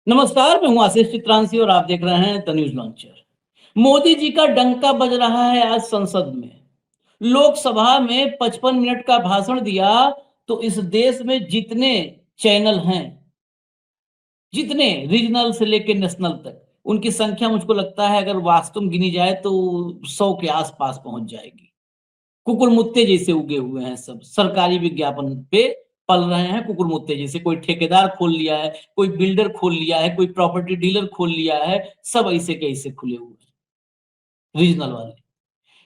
नमस्कार, मैं हूं आशीष चित्रांशी और आप देख रहे हैं the news launcher. Modi ji का डंका बज रहा है आज संसद में। लोकसभा में 55 मिनट का भाषण दिया तो इस देश में जितने चैनल हैं, जितने रीजनल से लेकर नेशनल तक, उनकी संख्या मुझको लगता है अगर वास्तव में गिनी जाए तो 100 के आसपास पहुंच जाएगी। कुकुरमुत्ते जैसे उगे हुए हैं, सब सरकारी विज्ञापन पे पल रहे हैं। कुकुरमुत्ते जैसे कोई ठेकेदार खोल लिया है, कोई बिल्डर खोल लिया है, कोई प्रॉपर्टी डीलर खोल लिया है, सब ऐसे के ऐसे खुले हुए हैं रीजनल वाले।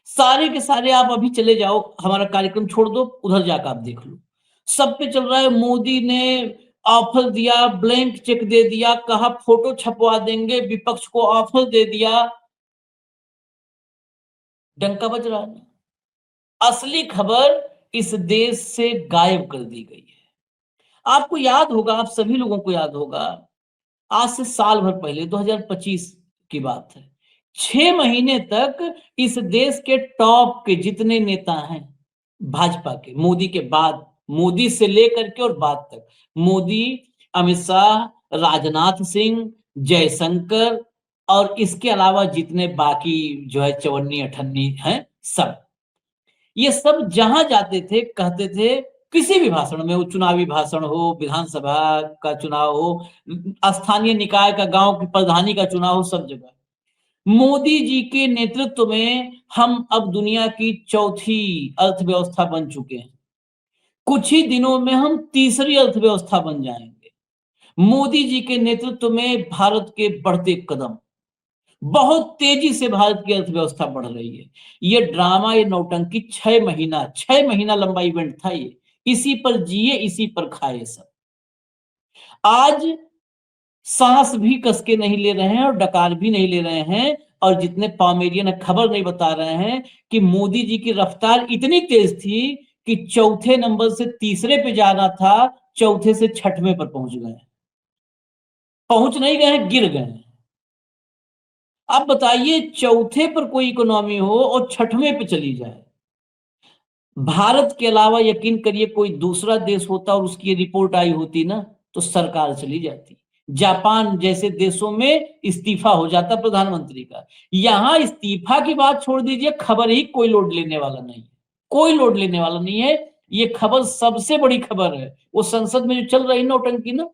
सारे के सारे आप अभी चले जाओ, हमारा कार्यक्रम छोड़ दो, उधर जाकर आप देख लो। सब पे चल रहा है मोदी ने ऑफर दिया, ब्लैंक चेक दे दिया, कहा फोटो छपवा देंगे, विपक्ष को ऑफर दे दिया। डंका बज रहा है। असली खबर इस देश से गायब कर दी गई है। आपको याद होगा, आप सभी लोगों को याद होगा, आज से साल भर पहले 2025 की बात है। 6 महीने तक इस देश के टॉप के जितने नेता हैं भाजपा के, मोदी के बाद, मोदी से लेकर के और बाद तक, मोदी, अमित शाह, राजनाथ सिंह, जयशंकर और इसके अलावा जितने बाकी जो है चवन्नी अठन्नी हैं, सब ये सब जहां जाते थे कहते थे, किसी भी भाषण में, वो चुनावी भाषण हो, विधानसभा का चुनाव हो, स्थानीय निकाय का, गांव की प्रधानी का चुनाव हो, सब जगह मोदी जी के नेतृत्व में हम अब दुनिया की चौथी अर्थव्यवस्था बन चुके हैं। कुछ ही दिनों में हम तीसरी अर्थव्यवस्था बन जाएंगे। मोदी जी के नेतृत्व में भारत के बढ़ते कदम, बहुत तेजी से भारत की अर्थव्यवस्था बढ़ रही है। ये ड्रामा, ये नौटंकी 6 महीना लंबा इवेंट था ये। इसी पर जिए, इसी पर खाए सब। आज सांस भी कस के नहीं ले रहे हैं और डकार भी नहीं ले रहे हैं, और जितने पामेरियन खबर नहीं बता रहे हैं कि मोदी जी की रफ्तार इतनी तेज थी कि चौथे नंबर से तीसरे पे जाना था, चौथे से छठवें पर पहुंच गए। पहुंच नहीं गए, गिर गए। अब बताइए, चौथे पर कोई इकोनॉमी हो और छठवें पे चली जाए। भारत के अलावा यकीन करिए कोई दूसरा देश होता और उसकी रिपोर्ट आई होती ना, तो सरकार चली जाती। जापान जैसे देशों में इस्तीफा हो जाता प्रधानमंत्री का। यहां इस्तीफा की बात छोड़ दीजिए, खबर ही कोई लोड लेने वाला नहीं है। कोई लोड लेने वाला नहीं है। ये खबर सबसे बड़ी खबर है। वो संसद में जो चल रही नौटंकी ना,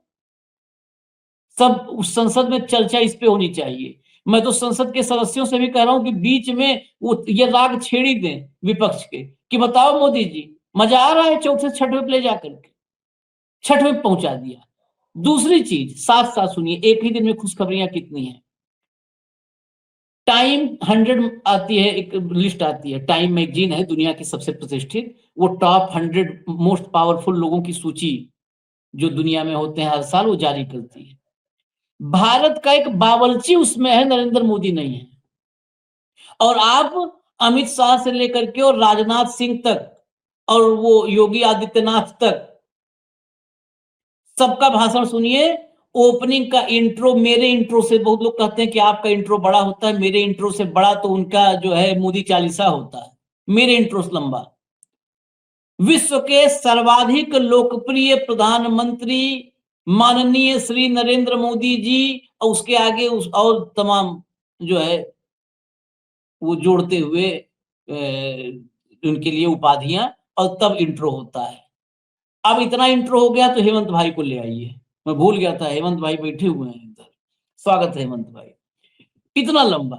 सब उस संसद में चर्चा इस पे होनी चाहिए। मैं तो संसद के सदस्यों से भी कह रहा हूं कि बीच में वो ये राग छेड़ ही दें विपक्ष के, कि बताओ मोदी जी, मजा आ रहा है चौथे छठवें पे ले जाकर के, छठवें पहुंचा दिया। दूसरी चीज, साथ साथ सुनिए, एक ही दिन में खुशखबरियां कितनी है। टाइम 100 आती है, एक लिस्ट आती है, टाइम मैगजीन है दुनिया की सबसे प्रतिष्ठित, वो टॉप 100 मोस्ट पावरफुल लोगों की सूची जो दुनिया में होते हैं हर साल, वो जारी करती है। भारत का एक बावर्ची उसमें है, नरेंद्र मोदी नहीं है। और आप अमित शाह से लेकर के और राजनाथ सिंह तक और वो योगी आदित्यनाथ तक सबका भाषण सुनिए। ओपनिंग का इंट्रो, मेरे इंट्रो से, बहुत लोग कहते हैं कि आपका इंट्रो बड़ा होता है, मेरे इंट्रो से बड़ा तो उनका जो है मोदी चालीसा होता है, मेरे इंट्रो से लंबा। विश्व के सर्वाधिक लोकप्रिय प्रधानमंत्री माननीय श्री नरेंद्र मोदी जी, और उसके आगे और तमाम जो है वो जोड़ते हुए उनके लिए उपाधियां, और तब इंट्रो होता है। अब इतना इंट्रो हो गया तो हेमंत भाई को ले आइए। मैं भूल गया था, हेमंत भाई बैठे हुए हैं इधर। स्वागत है हेमंत भाई। इतना लंबा।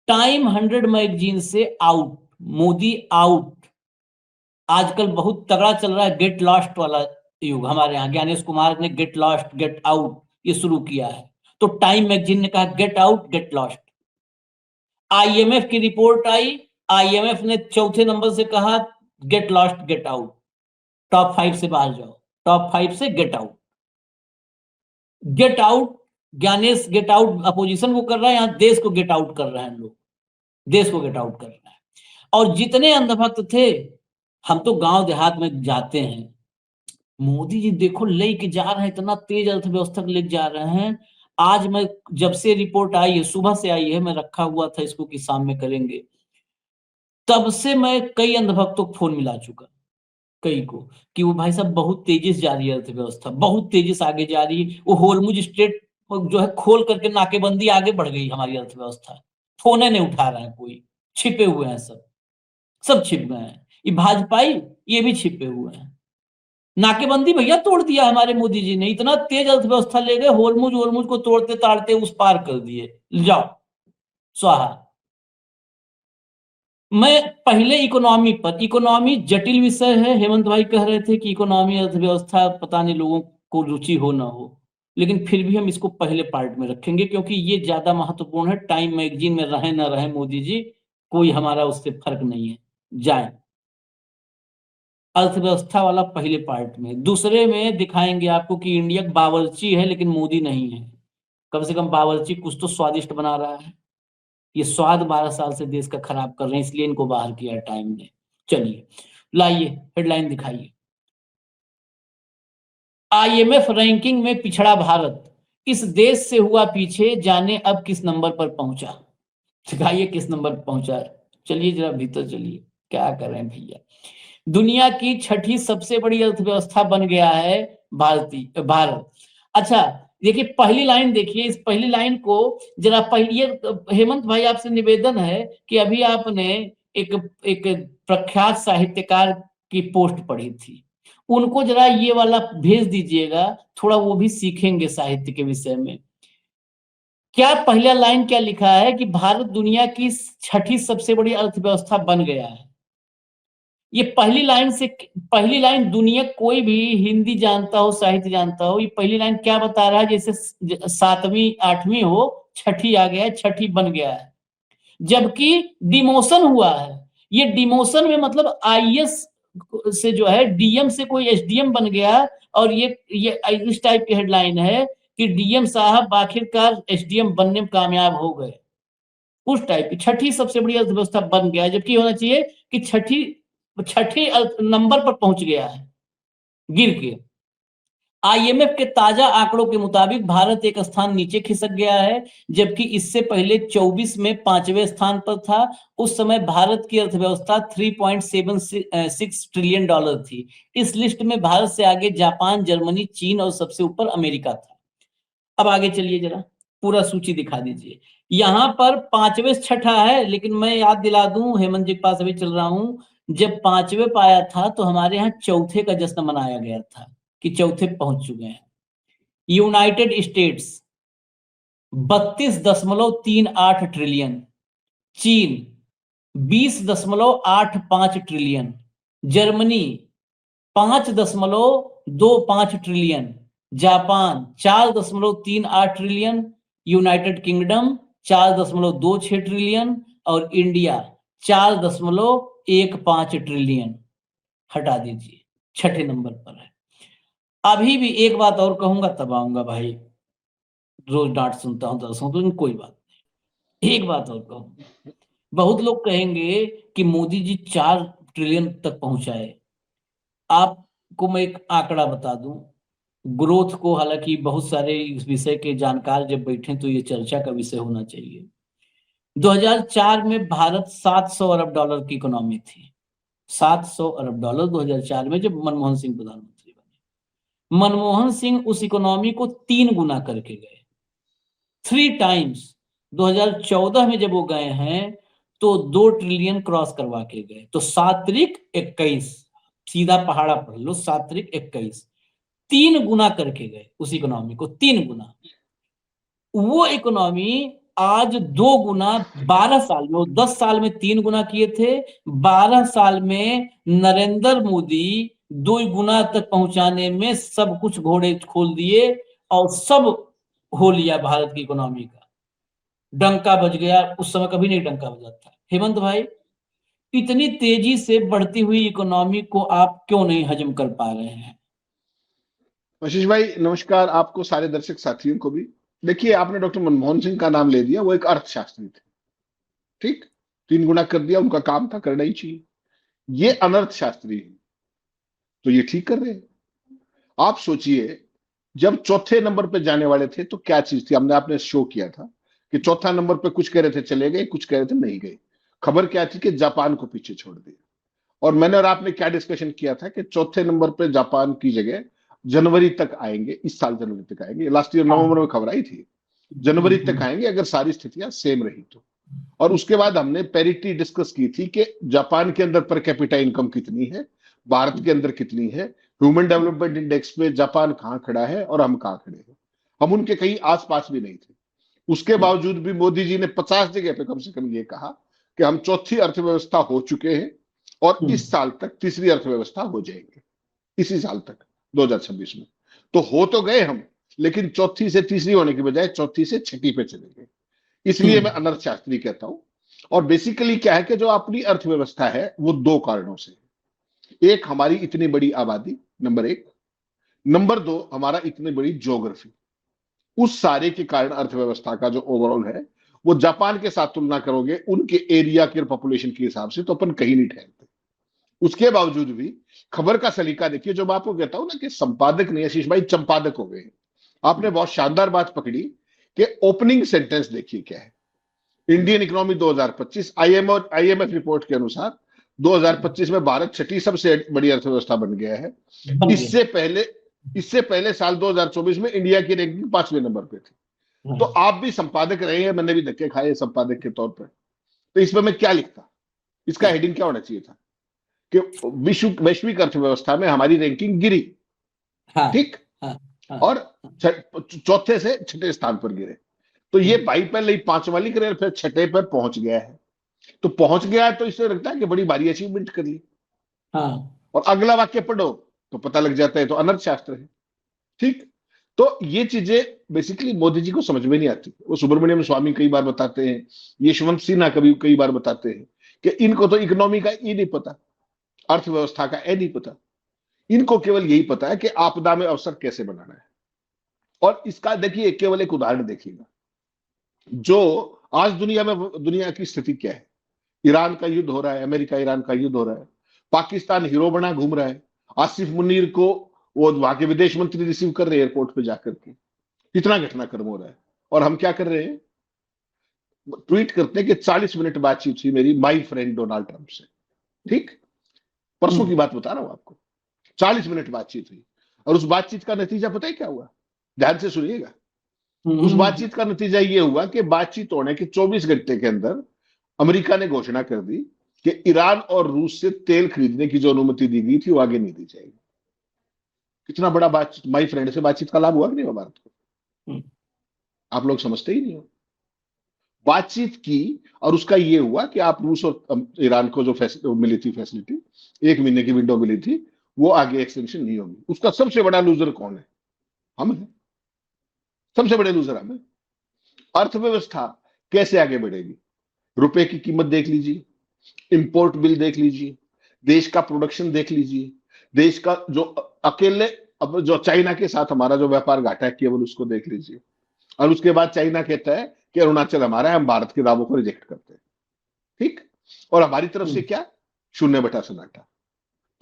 टाइम 100 मैगजीन से आउट, मोदी आउट। आजकल बहुत तगड़ा चल रहा है गेट लॉस्ट वाला युग। हमारे यहाँ ज्ञानेश कुमार ने गेट लॉस्ट गेट आउट ये शुरू किया है, तो टाइम मैगजीन ने कहा get out get lost. IMF की रिपोर्ट आई, आईएमएफ ने चौथे नंबर से कहा get lost get out, top 5 से बाहर जाओ, टॉप 5 से get out. Get out, Gyanesh get out opposition को कर रहा है, यहां देश को गेट आउट कर रहे हैं लोग, देश को गेट आउट कर रहे हैं। और जितने अंधभक्त थे, हम तो गांव देहात में जाते हैं, मोदी जी देखो लेके जा रहे हैं, इतना तेज अर्थव्यवस्था लेके जा रहे हैं। आज मैं, जब से रिपोर्ट आई है, सुबह से आई है, मैं रखा हुआ था इसको कि शाम में करेंगे, तब से मैं कई अंधभक्तों को फोन मिला चुका, कई को, कि वो भाई साहब बहुत तेजी से जा रही है अर्थव्यवस्था, बहुत तेजी से आगे जा रही है। वो होर्मुज स्ट्रेट जो है खोल करके नाकेबंदी आगे बढ़ गई हमारी अर्थव्यवस्था। फोन नहीं उठा रहा है कोई, छिपे हुए हैं सब, सब छिप गए हैं। ये भाजपाई, ये भी छिपे हुए हैं। नाकेबंदी भैया तोड़ दिया हमारे मोदी जी ने, इतना तेज अर्थव्यवस्था ले गए, होरमुज होरमुज को तोड़ते ताड़ते उस पार कर दिए, जाओ स्वाहा। मैं पहले इकोनॉमी पर, इकोनॉमी जटिल विषय है। हेमंत भाई कह रहे थे कि इकोनॉमी अर्थव्यवस्था पता नहीं लोगों को रुचि हो ना हो, लेकिन फिर भी हम इसको पहले पार्ट में रखेंगे क्योंकि ये ज्यादा महत्वपूर्ण है। टाइम मैगजीन में रहे ना रहे मोदी जी, कोई हमारा उससे फर्क नहीं है, जाए। अर्थव्यवस्था वाला पहले पार्ट में, दूसरे में दिखाएंगे आपको कि इंडिया बावर्ची है लेकिन मोदी नहीं है। कम से कम बावर्ची कुछ तो स्वादिष्ट बना रहा है। ये स्वाद 12 साल से देश का खराब कर रहे हैं, इसलिए इनको बाहर किया टाइम ने। चलिए लाइए हेडलाइन दिखाइए। आईएमएफ रैंकिंग में पिछड़ा भारत, इस देश से हुआ पीछे, जाने अब किस नंबर पर पहुंचा। दिखाइए किस नंबर पर पहुंचा। चलिए जरा भीतर चलिए, क्या कर रहे हैं भैया। दुनिया की छठी सबसे बड़ी अर्थव्यवस्था बन गया है भारत। अच्छा देखिए पहली लाइन, देखिए इस पहली लाइन को जरा पहले। हेमंत भाई आपसे निवेदन है कि अभी आपने एक एक प्रख्यात साहित्यकार की पोस्ट पढ़ी थी, उनको जरा ये वाला भेज दीजिएगा, थोड़ा वो भी सीखेंगे साहित्य के विषय में। क्या पहला लाइन क्या लिखा है कि भारत दुनिया की छठी सबसे बड़ी अर्थव्यवस्था बन गया है। ये पहली लाइन से, पहली लाइन दुनिया कोई भी हिंदी जानता हो, साहित्य जानता हो, ये पहली लाइन क्या बता रहा है, जैसे सातवीं आठवीं हो, छठी आ गया है, छठी बन गया है, जबकि डिमोशन हुआ है। ये डिमोशन में मतलब आईएएस से जो है डीएम से कोई एसडीएम बन गया, और ये इस टाइप की हेडलाइन है कि डीएम साहब आखिरकार एसडीएम बनने में कामयाब हो गए। उस टाइप की छठी सबसे बड़ी अर्थव्यवस्था बन गया है, जबकि होना चाहिए कि छठी छठे नंबर पर पहुंच गया है गिर के। आईएमएफ के ताजा आंकड़ों के मुताबिक भारत एक स्थान नीचे खिसक गया है, जबकि इससे पहले 24 में 5वें स्थान पर था। उस समय भारत की अर्थव्यवस्था 3.76 ट्रिलियन डॉलर थी। इस लिस्ट में भारत से आगे जापान, जर्मनी, चीन और सबसे ऊपर अमेरिका था। अब आगे चलिए जरा पूरा सूची दिखा दीजिए। यहाँ पर 5वें छठा है, लेकिन मैं याद दिला दूं, हेमंत जी के पास अभी चल रहा हूं, जब 5वें पाया था तो हमारे यहाँ चौथे का जश्न मनाया गया था कि चौथे पहुंच चुके हैं। यूनाइटेड स्टेट्स 32.38 ट्रिलियन, चीन 20.85 trillion, Germany 5.25 trillion, Japan 4.38 trillion, United kingdom 4.26 trillion और इंडिया 4.15 ट्रिलियन। हटा दीजिए, छठे नंबर पर है। अभी भी एक बात और कहूंगा तब आऊंगा भाई, रोज डांट सुनता हूं दर्शकों तो, कोई बात नहीं, एक बात और कहूं। बहुत लोग कहेंगे कि मोदी जी 4 ट्रिलियन तक पहुंचाए। आपको मैं एक आंकड़ा बता दूं, ग्रोथ को, हालांकि बहुत सारे इस विषय के जानकार जब बैठे तो ये चर्चा का विषय होना चाहिए। 2004 में भारत 700 अरब डॉलर की इकोनॉमी थी। 700 अरब डॉलर 2004 में, जब मनमोहन सिंह प्रधानमंत्री बने। मनमोहन सिंह उस इकोनॉमी को 3 गुना करके गए, 3 टाइम्स। 2014 में जब वो गए हैं तो 2 ट्रिलियन क्रॉस करवा के गए, तो 7×21, सीधा पहाड़ा पढ़ लो, 7×21, 3 गुना करके गए उस इकोनॉमी को, 3 गुना। वो इकोनॉमी आज 2 गुना 12 साल में, 10 साल में 3 गुना किए थे, 12 साल में नरेंद्र मोदी 2 गुना तक पहुंचाने में सब कुछ घोड़े खोल दिए और सब हो लिया भारत की इकोनॉमी का। डंका बज गया, उस समय कभी नहीं डंका बजा था। हेमंत भाई, इतनी तेजी से बढ़ती हुई इकोनॉमी को आप क्यों नहीं हजम कर पा रहे हैं। आशीष भाई नमस्कार, आपको, सारे दर्शक साथियों को भी। देखिए, आपने डॉक्टर मनमोहन सिंह का नाम ले दिया, वो एक अर्थशास्त्री थे, ठीक, 3 गुना कर दिया, उनका काम था, करना ही चाहिए। ये अनर्थशास्त्री है, तो ये ठीक कर रहे हैं। आप सोचिए, जब चौथे नंबर पे जाने वाले थे तो क्या चीज थी, हमने आपने शो किया था कि चौथा नंबर पे कुछ कह रहे थे चले गए, कुछ कह रहे थे नहीं गए। खबर क्या थी कि जापान को पीछे छोड़ दिया। और मैंने और आपने क्या डिस्कशन किया था कि चौथे नंबर पे जापान की जगह जनवरी तक आएंगे, इस साल जनवरी तक आएंगे। लास्ट ईयर नवंबर में खबर आई थी, जनवरी तक आएंगे अगर सारी स्थितियां सेम रही तो। और उसके बाद हमने पैरिटी डिस्कस की थी कि जापान के अंदर पर कैपिटा इनकम कितनी है, भारत के अंदर कितनी है, ह्यूमन डेवलपमेंट इंडेक्स पे जापान कहाँ खड़ा है और हम कहाँ खड़े हैं। हम उनके कहीं आसपास भी नहीं थे। उसके बावजूद भी मोदी जी ने 50 जगह पे कम से कम ये कहा कि हम चौथी अर्थव्यवस्था हो चुके हैं और इस साल तक तीसरी अर्थव्यवस्था हो जाएंगे, इसी साल तक 2026 में। तो हो तो गए हम, लेकिन चौथी से तीसरी होने की बजाय चौथी से छठी पे चले गए। इसलिए मैं अनर्थशास्त्री कहता हूं। और बेसिकली क्या है कि जो अपनी अर्थव्यवस्था है वो दो कारणों से, एक हमारी इतनी बड़ी आबादी, नंबर एक, नंबर दो हमारा इतनी बड़ी ज्योग्राफी। उस सारे के कारण अर्थव्यवस्था का जो ओवरऑल है वो जापान के साथ तुलना करोगे उनके एरिया के पॉपुलेशन के हिसाब से तो अपन कहीं नहीं ठहरते। उसके बावजूद भी खबर का सलीका देखिए, जो मैं आपको कहता हूं ना कि संपादक नहीं आशीष भाई, संपादक हो गए। आपने बहुत शानदार बात पकड़ी कि ओपनिंग सेंटेंस देखिए क्या है। इंडियन इकोनॉमी 2025 आईएमएफ रिपोर्ट के अनुसार 2025 में भारत छठी सबसे बड़ी अर्थव्यवस्था बन गया है। इससे पहले साल 2024 में इंडिया की रैंकिंग 5वें नंबर पे थी। तो आप भी संपादक रहे हैं, मैंने भी धक्के खाए संपादक के तौर पर। तो इसमें मैं क्या लिखता, इसका हेडिंग क्या होना चाहिए था कि वैश्विक अर्थव्यवस्था में हमारी रैंकिंग गिरी, ठीक, और चौथे से छठे स्थान पर गिरे। तो ये भाई पहले ही 5 वाली करियर फिर छठे पर पहुंच गया है। तो पहुंच गया है तो इससे लगता है कि बड़ी भारी अचीवमेंट कर ली। और अगला वाक्य पढ़ो तो पता लग जाता है तो अनर्थशास्त्र है, ठीक। तो ये चीजें बेसिकली मोदी जी को समझ में नहीं आती। वो सुब्रमण्यम स्वामी कई बार बताते हैं, यशवंत सिन्हा कई बार बताते हैं कि इनको तो इकोनॉमी का ई नहीं पता, अर्थव्यवस्था का ए नहीं पता। इनको केवल यही पता है कि आपदा में अवसर कैसे बनाना है। और इसका देखिए केवल एक उदाहरण देखिएगा, जो आज दुनिया की स्थिति क्या है। ईरान का युद्ध हो रहा है, अमेरिका ईरान का युद्ध हो रहा है, पाकिस्तान हीरो बना घूम रहा है, आसिफ मुनीर को वो वहां के विदेश मंत्री रिसीव कर रहे हैं एयरपोर्ट पे जाकर के, कितना घटनाक्रम हो रहा है। और हम क्या कर रहे हैं, ट्वीट करते हैं कि 40 मिनट बातचीत हुई मेरी माई फ्रेंड डोनाल्ड ट्रंप से, ठीक, परसों की बात बता रहा हूं आपको। 40 मिनट बातचीत हुई और उस बातचीत का नतीजा पता है क्या हुआ, ध्यान से सुनिएगा। उस बातचीत का नतीजा यह हुआ कि बातचीत होने के 24 घंटे के अंदर अमेरिका ने घोषणा कर दी कि ईरान और रूस से तेल खरीदने की जो अनुमति दी गई थी वो आगे नहीं दी जाएगी। कितना बड़ा बातचीत, माई फ्रेंड से बातचीत का लाभ हुआ कि नहीं हुआ भारत को? आप लोग समझते ही नहीं हो। बातचीत की और उसका यह हुआ कि आप रूस और ईरान को जो मिली थी फैसिलिटी, 1 महीने की विंडो मिली थी, वो आगे एक्सटेंशन नहीं होगी। उसका सबसे बड़ा लूजर कौन है? हम हैं। सबसे बड़े लूजर हम हैं। अर्थव्यवस्था कैसे आगे बढ़ेगी? रुपए की कीमत देख लीजिए, इंपोर्ट बिल देख लीजिए, देश का प्रोडक्शन देख लीजिए, देश का जो अकेले अब जो चाइना के साथ हमारा जो व्यापार घाटा है केवल उसको देख लीजिए। और उसके बाद चाइना कहता है कि अरुणाचल हमारा है, हम भारत के दावों को रिजेक्ट करते हैं, ठीक। और हमारी तरफ से क्या, 0 सन्नाटा।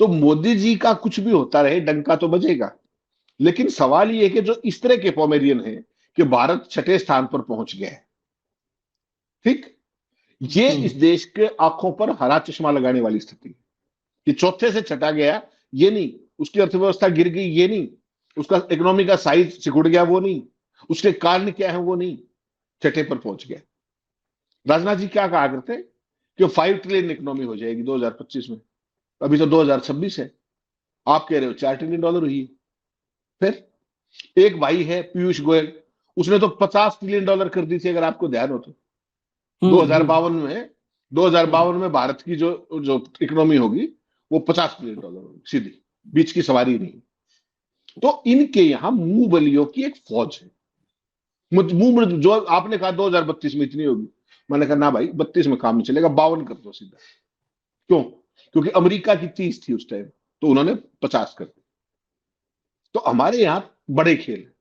तो मोदी जी का कुछ भी होता रहे, डंका तो बजेगा। लेकिन सवाल यह है कि जो इस तरह के पॉमेरियन है कि भारत छठे स्थान पर पहुंच गया है, ठीक, ये इस देश के आंखों पर हरा चश्मा लगाने वाली स्थिति है कि चौथे से छठा गया ये नहीं, उसकी अर्थव्यवस्था गिर गई ये नहीं, उसका इकोनॉमी का साइज सिकुड़ गया वो नहीं, उसके कारण क्या है वो नहीं, छठे पर पहुंच गया। राजनाथ जी क्या कहा करते कि 5 ट्रिलियन इकोनॉमी हो जाएगी 2025 में, अभी तो 2026 है, आप कह रहे हो 4 ट्रिलियन डॉलर हुई। फिर एक भाई है पीयूष गोयल, उसने तो 50 ट्रिलियन डॉलर कर दी थी, अगर आपको ध्यान हो तो। 2052 में भारत की जो इकोनॉमी होगी वो 50 ट्रिलियन डॉलर होगी, सीधी, बीच की सवारी नहीं। तो इनके यहां मुंह बलियों की एक फौज है। मुंह जो आपने कहा 2032 में इतनी होगी, मैंने कहा ना भाई 32 में काम नहीं चलेगा, 52 कर दो सीधा। क्यों? क्योंकि अमेरिका की 30 थी उस टाइम, तो उन्होंने 50 कर दी। तो हमारे यहां बड़े खेल है।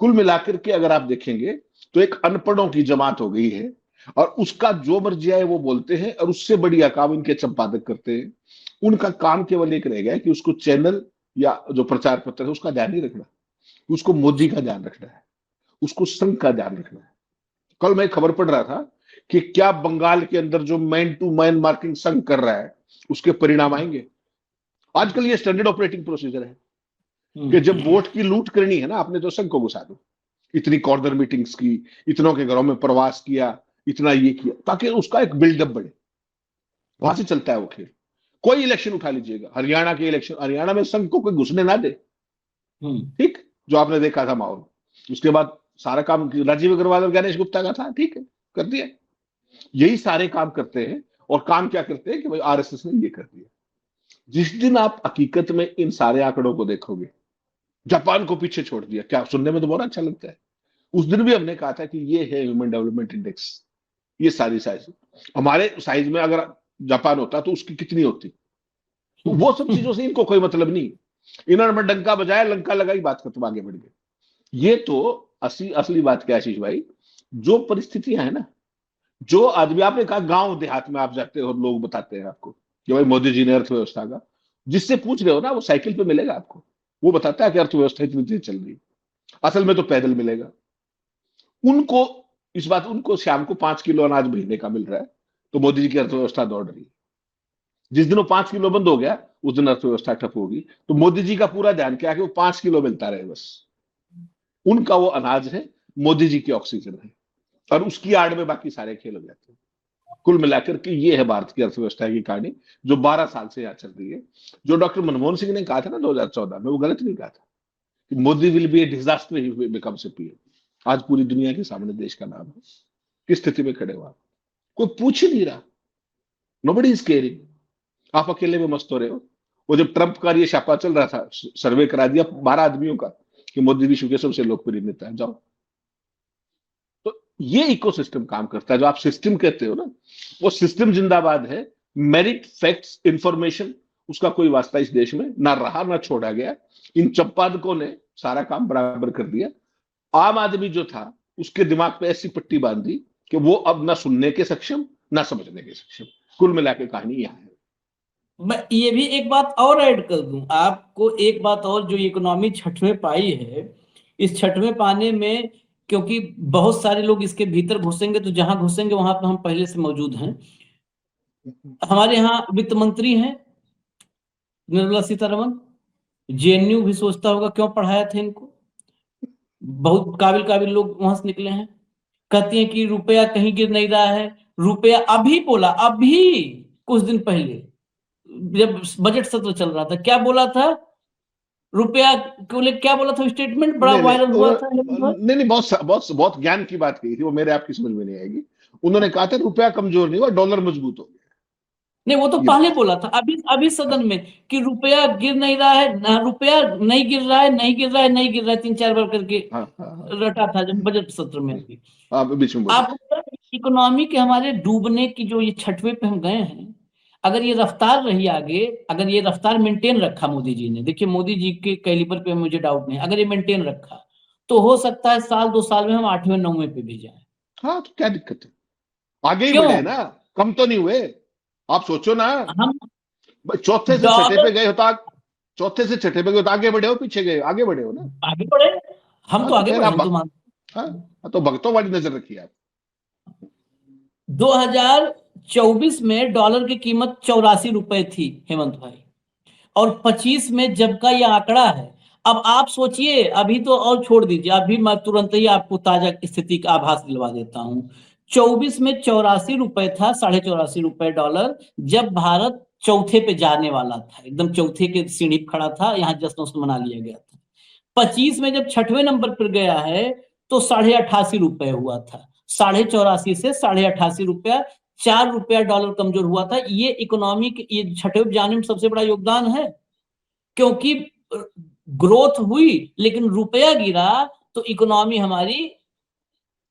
कुल मिलाकर के अगर आप देखेंगे तो एक अनपढ़ों की जमात हो गई है और उसका जो मर्जी आए वो बोलते हैं और उससे बढ़िया काम इनके संपादक करते हैं। उनका काम केवल एक रह गया कि उसको चैनल या जो प्रचार पत्र है उसका ध्यान नहीं रखना, उसको मोदी का ध्यान रखना है, उसको संघ का ध्यान रखना है। कल मैं खबर पढ़ रहा था कि क्या बंगाल के अंदर जो मैन टू मैन मार्किंग संघ कर रहा है उसके परिणाम आएंगे। आजकल ये स्टैंडर्ड ऑपरेटिंग प्रोसीजर है कि जब वोट की लूट करनी है ना, आपने तो संघ को घुसा दो, इतनी कॉर्नर मीटिंग्स की, इतनों के घरों में प्रवास किया, इतना ये किया, ताकि उसका एक बिल्डअप बढ़े। वहां से चलता है वो खेल। कोई इलेक्शन उठा लीजिएगा, हरियाणा के इलेक्शन, हरियाणा में संघ को कोई घुसने ना दे, ठीक, जो आपने देखा था माहौल। उसके बाद सारा काम राजीव अग्रवाल और गणेश गुप्ता का था, ठीक है, कर दिया। यही सारे काम करते हैं, और काम क्या करते हैं कि भाई आरएसएस ने ये कर दिया। जिस दिन आप हकीकत में इन सारे आंकड़ों को देखोगे, जापान को पीछे छोड़ दिया, क्या सुनने में तो बहुत अच्छा लगता है। उस दिन भी हमने कहा था कि ये है ह्यूमन डेवलपमेंट इंडेक्स, ये सारी साइज। हमारे साइज में अगर जापान होता तो उसकी कितनी होती। तो वो सब चीजों से इनको कोई मतलब नहीं। इन्होंने डंका बजाया, लंका लगाई, बात खत्म, आगे बढ़ गए। ये तो असली बात क्या है आशीष भाई, जो परिस्थितियां है ना, जो आदमी, आपने कहा गांव देहात में आप जाते हो, लोग बताते हैं आपको कि भाई मोदी जी ने अर्थव्यवस्था का, जिससे पूछ रहे हो ना, वो साइकिल पे मिलेगा आपको, वो बताता है कि अर्थव्यवस्था इतनी तेज चल रही है। असल में तो पैदल मिलेगा उनको। इस बात, उनको शाम को 5 किलो अनाज महीने का मिल रहा है, तो मोदी जी की अर्थव्यवस्था दौड़ रही है। जिस दिन वो 5 किलो बंद हो गया, उस दिन अर्थव्यवस्था ठप होगी। तो मोदी जी का पूरा ध्यान क्या है कि वो 5 किलो मिलता रहे बस। उनका वो अनाज है, मोदी जी की ऑक्सीजन है, और उसकी आड़ में बाकी सारे खेल हो जाते हैं। कुल मिलाकर के ये है भारत की अर्थव्यवस्था की कहानी, जो 12 साल से यहाँ चल रही है। जो डॉक्टर मनमोहन सिंह ने कहा था ना 2014 में, वो गलत नहीं कहा था कि Modi will be A disaster he becomes A PM. आज पूरी दुनिया के सामने देश का नाम है, किस स्थिति में खड़े हुआ, कोई पूछ ही नहीं रहा। Nobody is caring. आप अकेले में मस्त हो रहे हो। वो जब ट्रंप का ये छापा चल रहा था, सर्वे करा दिया 12 आदमियों का कि मोदी विश्व के सबसे लोकप्रिय नेता है, जाओ। तो ये इकोसिस्टम काम करता है। जो आप सिस्टम कहते हो ना, वो सिस्टम जिंदाबाद है। मेरिट, फैक्ट्स, इंफॉर्मेशन, उसका कोई वास्ता इस देश में ना रहा, ना छोड़ा गया। इन चंपादकों ने सारा काम बराबर कर दिया। आम आदमी जो था, उसके दिमाग पे ऐसी पट्टी बांध दी कि वो अब ना सुनने के सक्षम, ना समझने के सक्षम। कुल मिला के कहानी यहां है। मैं ये भी एक बात और ऐड कर दूं आपको, एक बात और, जो इकोनॉमी छठवें पाई है, इस छठवें पाने में, क्योंकि बहुत सारे लोग इसके भीतर घुसेंगे, तो जहां घुसेंगे वहां पर हम पहले से मौजूद हैं। हमारे यहाँ वित्त मंत्री हैं निर्मला सीतारमन। जेएनयू भी सोचता होगा क्यों पढ़ाया था इनको। बहुत काबिल काबिल लोग वहां से निकले हैं। कहती हैं कि रुपया कहीं गिर नहीं रहा है। रुपया अभी बोला, अभी कुछ दिन पहले जब बजट सत्र चल रहा था, क्या बोला था, रुपया को लेकर क्या बोला था, स्टेटमेंट बड़ा नहीं नहीं वायरल हुआ था। नहीं नहीं, बहुत बहुत बहुत ज्ञान की बात कही थी वो, मेरे आपकी समझ में नहीं आएगी। उन्होंने कहा था रुपया कमजोर नहीं हुआ, डॉलर मजबूत हो गया। नहीं, वो तो ये पहले बात। बोला था, अभी अभी हाँ सदन में, कि रुपया गिर नहीं रहा है ना, रुपया नहीं गिर रहा है, नहीं गिर रहा है, नहीं गिर रहा है, 3-4 बार करके हाँ हाँ हाँ। रटा था जब बजट सत्र में हम्म, अभी। आप बीच में बोले थे। आप इकोनॉमी के हमारे डूबने की जो ये छठवें पे हम गए हैं, अगर ये रफ्तार रही आगे, अगर ये रफ्तार मेंटेन रखा मोदी जी ने, देखिए मोदी जी के कैलिबर पे मुझे डाउट नहीं, अगर ये मेंटेन रखा, तो हो सकता है साल 2 साल में हम 8वें 9वें पे भी जाए। हाँ, तो क्या दिक्कत है, आगे ही बढ़े क्यों? ना, कम तो नहीं हुए। आप सोचो ना, हम चौथे से छठे डॉलर पे गए हो तो चौथे से छठे पे गए तो आगे बढ़े हो, पीछे गए हो? आगे बढ़े हो ना। आगे बढ़े, हम हाँ तो तो आगे फिर बढ़े, आप हम तो मानते हाँ हाँ, तो भक्तों वाली नजर रखिए आप। 2024 में डॉलर की कीमत 84 रुपए थी हेमंत भाई, और 25 में जब का ये आंकड़ा है। अब आप सोचिए, अभी तो और छोड़ दीजिए, अभी मैं तुरंत ही आपको ताजा स्थिति का आभास दिलवा देता हूं। 24 में 84 रुपए था, 84.5 रुपए डॉलर, जब भारत चौथे पे जाने वाला था, एकदम चौथे के सीढ़ी पे खड़ा था, यहाँ जश्न उश्न मना लिया गया था। 25 में जब छठवें नंबर पर गया है, तो 88.5 रुपए हुआ था। 84.5 से 88.5 रुपया, 4 रुपया डॉलर कमजोर हुआ था। ये इकोनॉमिक, ये छठे जाने में सबसे बड़ा योगदान है, क्योंकि ग्रोथ हुई लेकिन रुपया गिरा, तो इकोनॉमी हमारी,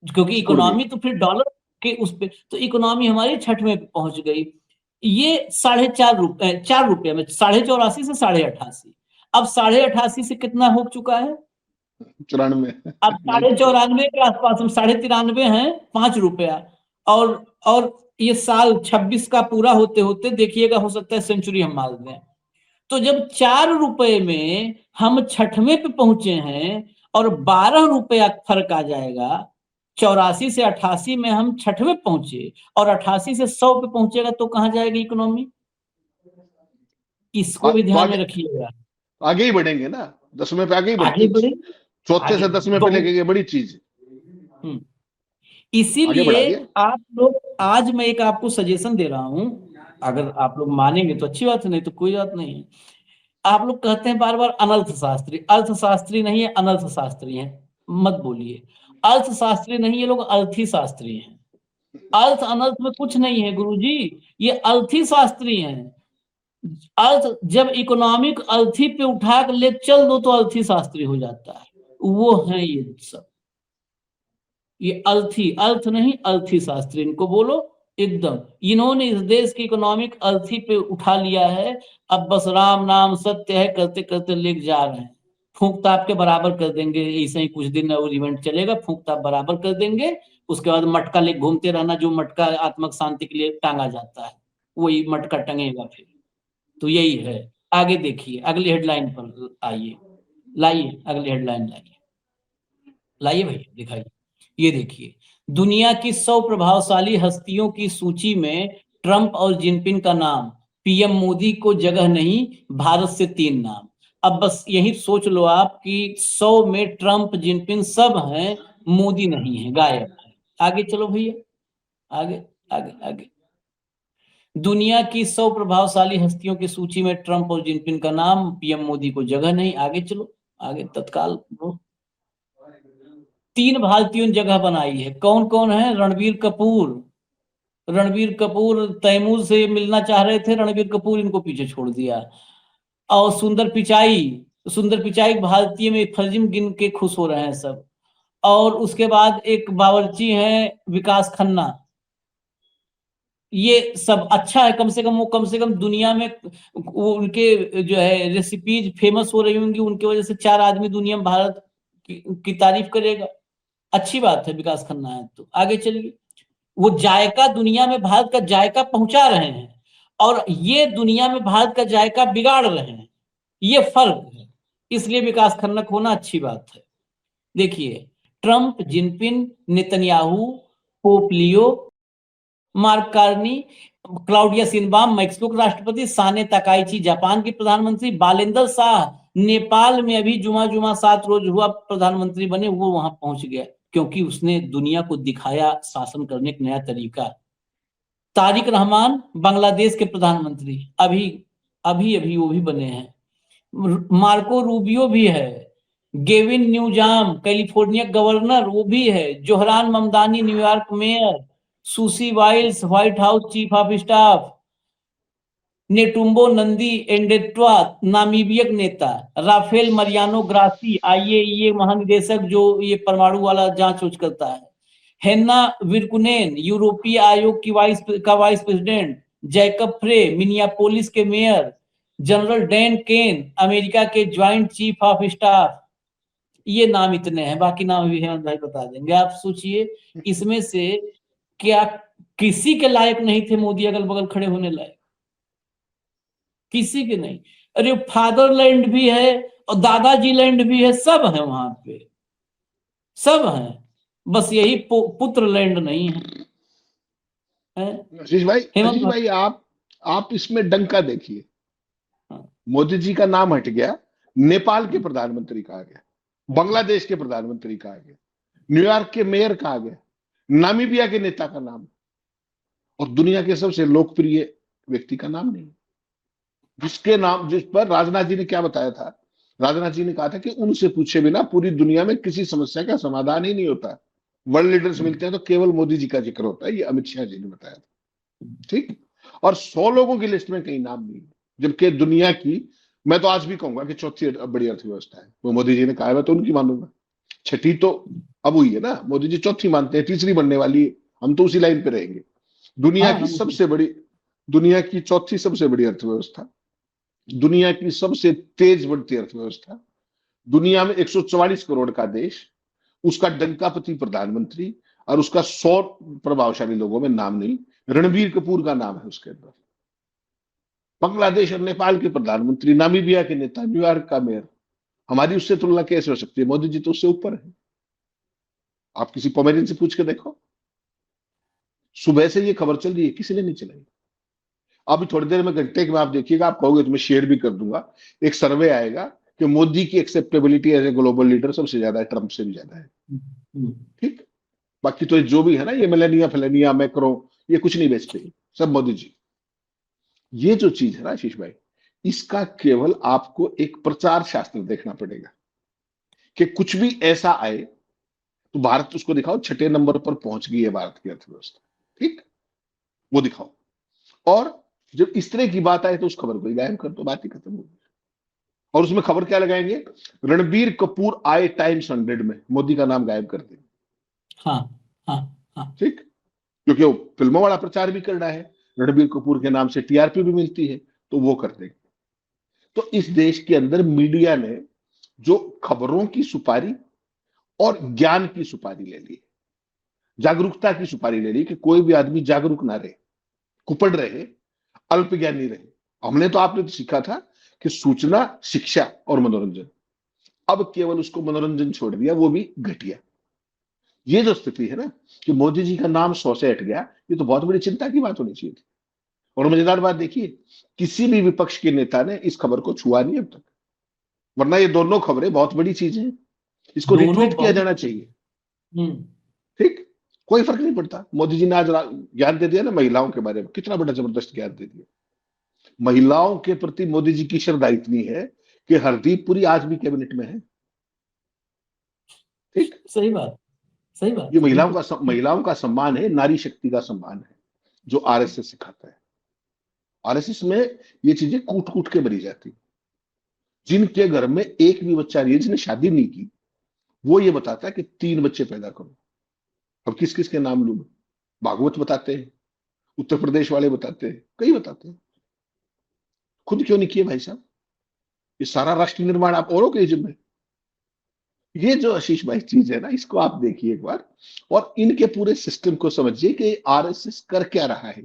क्योंकि सिकुड़ गई। इकोनॉमी तो फिर डॉलर के उस पे, तो इकोनॉमी हमारी छठवें पे पहुंच गई। ये 4.5 रुपए, 4 रुपये में, 84.5 से 88.5, अब 88.5 से कितना हो चुका है, 94। अब 94। 94.5 के आसपास, हम 93.5 हैं, 5 रुपया। और ये साल 26 का पूरा होते होते देखिएगा, हो सकता है सेंचुरी हम मार दें। तो जब 4 रुपए में हम छठवें पे पहुंचे हैं, और 12 रुपया फर्क आ जाएगा, 84 से 88 में हम छठवें पहुंचे, और 88 से 100 पे पहुंचेगा, तो कहां जाएगी इकोनॉमी, इसको भी तो ध्यान में आगे रखिएगा। आगे ही बढ़ेंगे ना। 10वें पे आगे ही बढ़ते आगे हैं। बढ़े, चौथे आगे से 10वें पे बहुत। लेके गए, बड़ी चीज है। हम्म। आगे बढ़ा इसीलिए दिया। आप लोग, आज मैं एक आपको सजेशन दे रहा हूं, अगर आप लोग मानेंगे तो अच्छी बात है, नहीं तो कोई बात नहीं है। आप लोग कहते हैं बार बार अनर्थशास्त्री, अर्थशास्त्री नहीं है, अनर्थशास्त्री है। मत बोलिए अर्थशास्त्री नहीं, ये लोग अर्थी शास्त्री हैं। अर्थ अनर्थ में कुछ नहीं है गुरुजी, ये अर्थी शास्त्री हैं। अर्थ जब इकोनॉमिक अर्थी पे उठा कर ले चल दो तो अर्थी शास्त्री हो जाता है, वो है ये सब। ये अर्थी, अर्थ नहीं अर्थी शास्त्री इनको बोलो एकदम। इन्होंने इस देश की इकोनॉमिक अर्थी पे उठा लिया है। अब बस राम नाम सत्य है करते करते लेके जा रहे हैं। फूंक ताप के बराबर कर देंगे, ऐसे ही कुछ दिन और इवेंट चलेगा, फूंक ताप बराबर कर देंगे। उसके बाद मटका ले घूमते रहना, जो मटका आत्मक शांति के लिए टांगा जाता है वही मटका टंगेगा फिर। तो यही है। आगे देखिए, अगली हेडलाइन पर आइए, लाइए अगली हेडलाइन, लाइए लाइए भैया दिखाइए। ये देखिए, दुनिया की 100 प्रभावशाली हस्तियों की सूची में ट्रंप और जिनपिंग का नाम, पीएम मोदी को जगह नहीं, भारत से 3 नाम। अब बस यही सोच लो आप कि 100 में ट्रंप जिनपिंग सब हैं, मोदी नहीं है, गायब है। आगे चलो भैया, आगे आगे आगे। दुनिया की 100 प्रभावशाली हस्तियों की सूची में ट्रंप और जिनपिंग का नाम, पीएम मोदी को जगह नहीं। आगे चलो, आगे तत्काल। 3 भारतीयों ने जगह बनाई है, कौन कौन है? रणबीर कपूर, रणबीर कपूर तैमूर से मिलना चाह रहे थे, रणबीर कपूर इनको पीछे छोड़ दिया। और सुंदर पिचाई, सुंदर पिचाई भारतीय में फर्जिम गिन के खुश हो रहे हैं सब। और उसके बाद एक बावर्ची हैं विकास खन्ना। ये सब अच्छा है, कम से कम वो कम से कम दुनिया में वो उनके जो है रेसिपीज फेमस हो रही होंगी, उनकी वजह से 4 आदमी दुनिया में भारत की तारीफ करेगा। अच्छी बात है, विकास खन्ना है तो आगे चलिए। वो जायका दुनिया में भारत का जायका पहुंचा रहे हैं, और ये दुनिया में भारत का जायका बिगाड़ रहे हैं, ये फर्क है। इसलिए विकास खन्ना होना अच्छी बात है। देखिए, ट्रंप, जिनपिंग, नेतन्याहू, पोपलियो, Mark Carney, Claudia Sheinbaum Mexico के राष्ट्रपति, साने तकाइची जापान की प्रधानमंत्री, बालेंद्र शाह नेपाल में अभी जुमा जुमा 7 रोज हुआ प्रधानमंत्री बने, वो वहां पहुंच गया क्योंकि उसने दुनिया को दिखाया शासन करने का नया तरीका। तारिक रहमान बांग्लादेश के प्रधानमंत्री, अभी अभी अभी वो भी बने हैं। मार्को रूबियो भी है। गेविन न्यूजाम कैलिफोर्निया गवर्नर वो भी है। Zohran Mamdani New York mayor. Susie Wiles White House chief of staff. Netumbo Nandi Ndaitwah नामीबियक नेता। राफेल मरियानो ग्रासी आईएईए महानिदेशक जो ये परमाणु वाला जांच उच करता है। हेन्ना विरकुनेन यूरोपीय आयोग की वाइस प्रेसिडेंट। जैकब फ्रे मिनियापोलिस के mayor. General Dan Caine America के ज्वाइंट चीफ ऑफ स्टाफ। ये नाम इतने हैं, बाकी नाम भी हेमंत भाई बता देंगे। आप सोचिए, इसमें से क्या किसी के लायक नहीं थे मोदी अगल बगल खड़े होने लायक? किसी के नहीं। अरे फादरलैंड भी है और दादाजी लैंड भी है, सब है वहां पे, सब है। बस यही पुत्र लैंड नहीं है, है? आशीष हेमंत भाई भाई। आप इसमें डंका देखिए। हाँ। मोदी जी का नाम हट गया, नेपाल के प्रधानमंत्री कहा गया, बांग्लादेश के प्रधानमंत्री कहा गया, न्यूयॉर्क के मेयर कहा गया, नामीबिया के नेता का नाम, और दुनिया के सबसे लोकप्रिय व्यक्ति का नाम नहीं। जिसके नाम, जिस पर राजनाथ जी ने क्या बताया था, राजनाथ जी ने कहा था कि उनसे पूछे बिना पूरी दुनिया में किसी समस्या का समाधान ही नहीं होता। वर्ल्ड लीडर्स मिलते हैं तो केवल मोदी जी का जिक्र होता है, ये अमित शाह जी ने बताया था। ठीक। और 100 लोगों की लिस्ट में कहीं नाम नहीं, जबकि दुनिया की, मैं तो आज भी कहूंगा कि चौथी बड़ी अर्थव्यवस्था है, वो मोदी जी ने कहा है, मैं तो उनकी मानूंगा। छठी तो अब हुई है ना, मोदी जी चौथी मानते हैं, तीसरी बनने वाली है, हम तो उसी लाइन पे रहेंगे। दुनिया हाँ की सबसे बड़ी, दुनिया की चौथी सबसे बड़ी अर्थव्यवस्था, दुनिया की सबसे तेज बढ़ती अर्थव्यवस्था, दुनिया में 144 करोड़ का देश, उसका डंकापति प्रधानमंत्री, और उसका 100 प्रभावशाली लोगों में नाम नहीं। रणबीर कपूर का नाम है उसके अंदर। बांग्लादेश और नेपाल के प्रधानमंत्री, नामीबिया के नेता, न्यूयॉर्क का मेयर, हमारी उससे तुलना कैसे हो सकती है? मोदी जी तो उससे ऊपर है। आप किसी पोमेरियन से पूछ के देखो, सुबह से ये खबर चल रही है, किसी ने नहीं चलाई। अभी थोड़ी देर में, घंटे के बाद आप देखिएगा, आप कहोगे तो मैं शेयर भी कर दूंगा, एक सर्वे आएगा कि मोदी की acceptability as a global leader सबसे ज्यादा है, ट्रंप से भी ज्यादा है। हम्म, ठीक। बाकी तो जो भी है ना, ये मेलेनिया फेलेनिया मैक्रो, ये कुछ नहीं बेचते, सब मोदी जी। ये जो चीज है ना आशीष भाई, इसका केवल आपको एक प्रचार शास्त्र देखना पड़ेगा कि कुछ भी ऐसा आए तो भारत उसको दिखाओ छठे नंबर पर पहुंच गई है भारत की अर्थव्यवस्था। ठीक, वो दिखाओ। और जब इस तरह की बात आए तो उस खबर को ही गायब कर दो, बात ही खत्म होगी। और उसमें खबर क्या लगाएंगे, रणबीर कपूर आए टाइम्स 100 में, मोदी का नाम गायब कर देंगे। हाँ हाँ हाँ। ठीक, क्योंकि वो फिल्मों वाला प्रचार भी कर रहा है, रणबीर कपूर के नाम से टीआरपी भी मिलती है, तो वो कर देंगे। तो इस देश के अंदर मीडिया ने जो खबरों की सुपारी और ज्ञान की सुपारी ले ली, जागरूकता की सुपारी ले ली कि कोई भी आदमी जागरूक ना रहे, कुपड़ रहे, अल्पज्ञानी रहे। हमने तो आपने तो सीखा था कि सूचना, शिक्षा और मनोरंजन, अब केवल उसको मनोरंजन छोड़ दिया, वो भी घटिया। ये जो स्थिति है ना कि मोदी जी का नाम 100 से हट गया, ये तो बहुत बड़ी चिंता की बात होनी चाहिए थी। और मजेदार बात देखिए, किसी भी विपक्ष के नेता ने इस खबर को छुआ नहीं अब तक, वरना ये दोनों खबरें बहुत बड़ी चीजें हैं, इसको दोनों रिट्वीट किया बहुत। जाना चाहिए। हम्म। ठीक, कोई फर्क नहीं पड़ता। मोदी जी ने आज ज्ञान दे दिया ना महिलाओं के बारे में, कितना बड़ा जबरदस्त ज्ञान दे दिया। महिलाओं के प्रति मोदी जी की श्रद्धा इतनी है कि हरदीप पुरी आज भी कैबिनेट में है। ठीक, सही बात, सही बात ये है, बिल्कुल। महिलाओं का सम्मान है, नारी शक्ति का सम्मान है, जो आरएसएस सिखाता है। आरएसएस में ये चीजें कूट कूट के भरी जाती। जिनके घर में एक भी बच्चा नहीं है, जिसने शादी नहीं की, वो ये बताता है कि 3 बच्चे पैदा करो। अब किस किस के नाम लूं? भागवत बताते हैं, उत्तर प्रदेश वाले बताते हैं, कई बताते हैं। खुद क्यों नहीं किए भाई साहब? ये सारा राष्ट्र निर्माण आप औरों के जिम्मे। ये जो आशीष भाई चीज है ना, इसको आप देखिए एक बार, और इनके पूरे सिस्टम को समझिए कि आरएसएस कर क्या रहा है।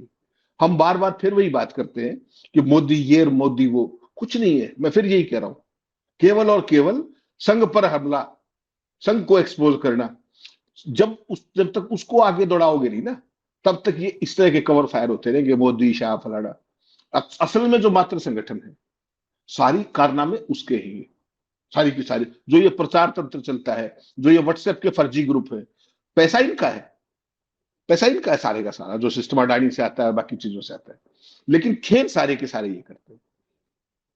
हम बार बार फिर वही बात करते हैं कि मोदी ये और मोदी वो, कुछ नहीं है। मैं फिर यही कह रहा हूं, केवल और केवल संघ पर हमला, संघ को एक्सपोज करना। जब तक उसको आगे दौड़ाओगे नहीं ना, तब तक ये इस तरह के कवर फायर होते रहेंगे, मोदी शाह फलाना। असल में जो मात्र संगठन है, सारी कारनामे उसके ही, सारी की सारी। जो ये प्रचार तंत्र चलता है, जो ये व्हाट्सएप के फर्जी ग्रुप है, पैसा इनका है, पैसा इनका है सारे का सारा, जो सिस्टम अडानी से आता है, बाकी चीजों से आता है। लेकिन खेल सारे के सारे ये करते हैं।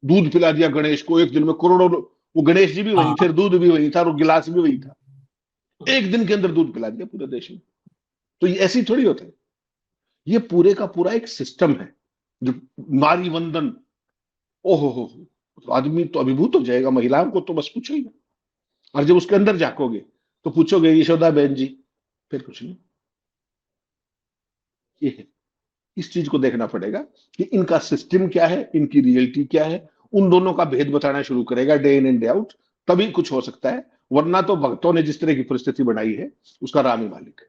दूध पिला दिया गणेश को एक दिन में करोड़ों, वो गणेश जी भी वही थे, हाँ दूध भी वही था और गिलास भी वही था। एक दिन के अंदर दूध पिला दिया पूरे देश में। तो ये ऐसी थोड़ी होता है, ये पूरे का पूरा एक सिस्टम है। जो नारी वंदन, ओहो हो, तो आदमी तो अभिभूत हो जाएगा। महिलाओं को तो बस पूछो ही ना। और जब उसके अंदर झांकोगे तो पूछोगे यशोदा बहन जी, फिर कुछ नहीं। ये है, इस चीज को देखना पड़ेगा कि इनका सिस्टम क्या है, इनकी रियलिटी क्या है। उन दोनों का भेद बताना शुरू करेगा day in and day out, तभी कुछ हो सकता है। वरना तो भक्तों ने जिस तरह की परिस्थिति बनाई है, उसका राम ही मालिक है।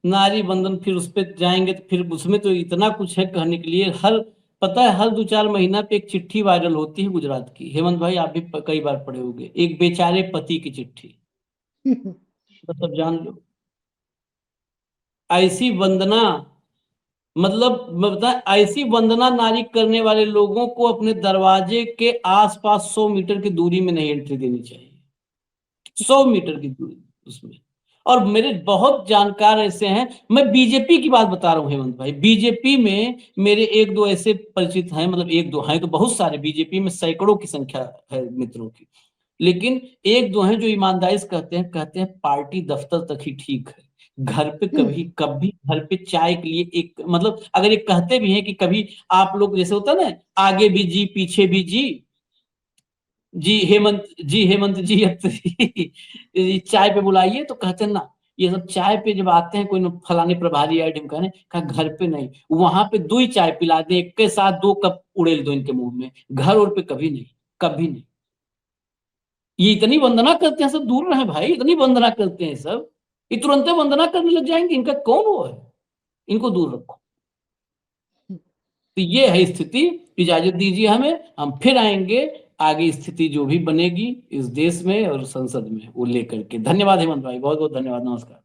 नारी बंधन, फिर उस पे जाएंगे तो फिर उसमें तो इतना कुछ है कहने के लिए। हर, पता है, हर 2-4 महीना पे एक चिट्ठी वायरल होती है गुजरात की। हेमंत भाई, आप भी कई बार पढ़े होंगे, एक बेचारे पति की चिट्ठी। तो सब जान लो, ऐसी वंदना, मतलब मैं बता, ऐसी वंदना नारी करने वाले लोगों को अपने दरवाजे के आसपास 100 मीटर की दूरी में नहीं एंट्री देनी चाहिए। 100 मीटर की दूरी उसमें। और मेरे बहुत जानकार ऐसे हैं, मैं बीजेपी की बात बता रहा हूँ हेमंत भाई, बीजेपी में मेरे एक दो ऐसे परिचित हैं, मतलब एक दो हैं तो बहुत सारे, बीजेपी में सैकड़ों की संख्या है मित्रों की। लेकिन एक दो हैं जो ईमानदारी से कहते हैं पार्टी दफ्तर तक ही ठीक है। घर पे कभी कभी घर पे चाय के लिए एक, मतलब अगर ये कहते भी हैं कि कभी आप लोग, जैसे होता है ना, आगे भी जी पीछे भी जी, जी हेमंत जी अब तो ये चाय पे बुलाइए, तो कहते हैं ना, ये सब चाय पे जब आते हैं, कोई न फलाने प्रभारी या ढिमकाने, कहा घर पे नहीं, वहां पे 2 ही चाय पिला दे, एक के साथ 2 कप उड़ेल दो इनके मुंह में, घर और पे कभी नहीं, कभी नहीं। ये इतनी वंदना करते हैं सब, दूर रहे भाई, इतनी वंदना करते हैं सब, ये तुरंत वंदना करने लग जाएंगे, इनका कौन वो है, इनको दूर रखो। तो ये है स्थिति। इजाजत दीजिए हमें, हम फिर आएंगे आगे, स्थिति जो भी बनेगी इस देश में और संसद में वो लेकर के। धन्यवाद हेमंत भाई, बहुत बहुत धन्यवाद, नमस्कार।